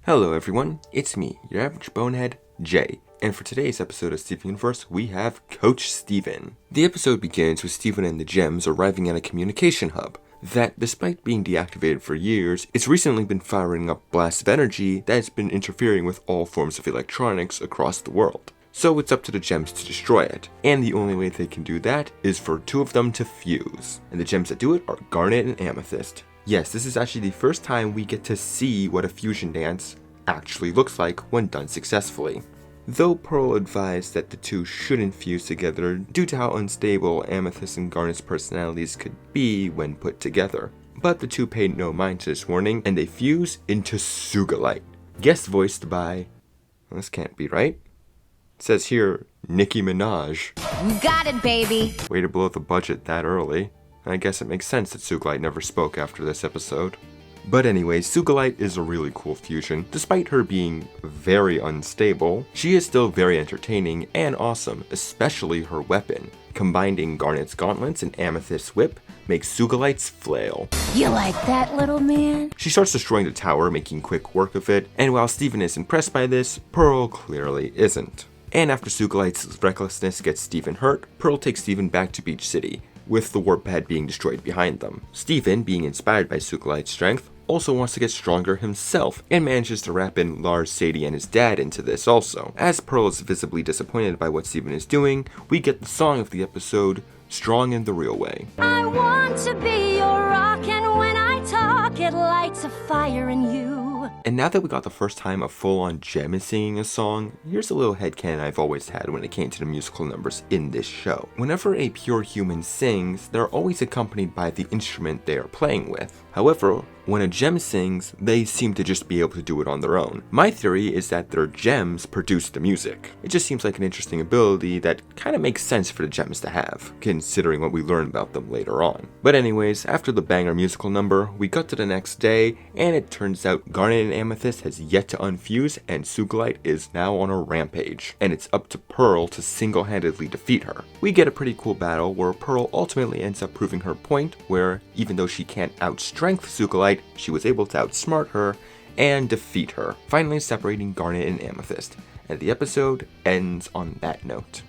Hello everyone, it's me, your average bonehead, Jay, and for today's episode of Steven Universe, we have Coach Steven. The episode begins with Steven and the Gems arriving at a communication hub that, despite being deactivated for years, it's recently been firing up blasts of energy that has been interfering with all forms of electronics across the world. So it's up to the Gems to destroy it, and the only way they can do that is for two of them to fuse, and the Gems that do it are Garnet and Amethyst. Yes, this is actually the first time we get to see what a fusion dance actually looks like when done successfully. Though Pearl advised that the two shouldn't fuse together due to how unstable Amethyst and Garnet's personalities could be when put together. But the two paid no mind to this warning and they fuse into Skully. Guest voiced by, this can't be right. It says here, Nicki Minaj. You got it, baby. Way to blow the budget that early. I guess it makes sense that Skully never spoke after this episode. But anyway, Skully is a really cool fusion. Despite her being very unstable, she is still very entertaining and awesome, especially her weapon. Combining Garnet's gauntlets and Amethyst's whip makes Skully's flail. You like that, little man? She starts destroying the tower, making quick work of it, and while Steven is impressed by this, Pearl clearly isn't. And after Skully's recklessness gets Steven hurt, Pearl takes Steven back to Beach City, with the warp pad being destroyed behind them. Steven, being inspired by Skully's strength, also wants to get stronger himself, and manages to wrap in Lars, Sadie, and his dad into this also. As Pearl is visibly disappointed by what Steven is doing, we get the song of the episode, Strong in the Real Way. I want to be your rock, and when I talk, it lights a fire in you. And now that we got the first time a full-on gem is singing a song, here's a little headcanon I've always had when it came to the musical numbers in this show. Whenever a pure human sings, they're always accompanied by the instrument they are playing with. However, when a gem sings, they seem to just be able to do it on their own. My theory is that their gems produce the music. It just seems like an interesting ability that kind of makes sense for the gems to have, considering what we learn about them later on. But anyways, after the banger musical number, we cut to the next day, and it turns out Garnet and Amethyst has yet to unfuse, and Skully is now on a rampage, and it's up to Pearl to single-handedly defeat her. We get a pretty cool battle where Pearl ultimately ends up proving her point, where even though she can't outstrength Skully, she was able to outsmart her and defeat her, finally separating Garnet and Amethyst, and the episode ends on that note.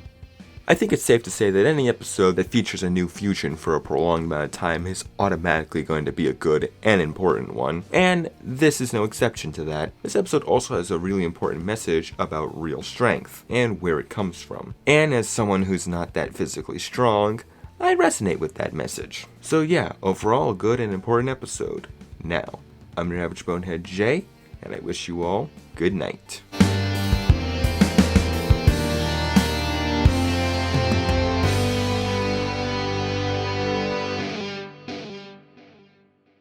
I think it's safe to say that any episode that features a new fusion for a prolonged amount of time is automatically going to be a good and important one, and this is no exception to that. This episode also has a really important message about real strength and where it comes from, and as someone who's not that physically strong, I resonate with that message. So yeah, overall a good and important episode. Now, I'm your average bonehead Jay, and I wish you all good night.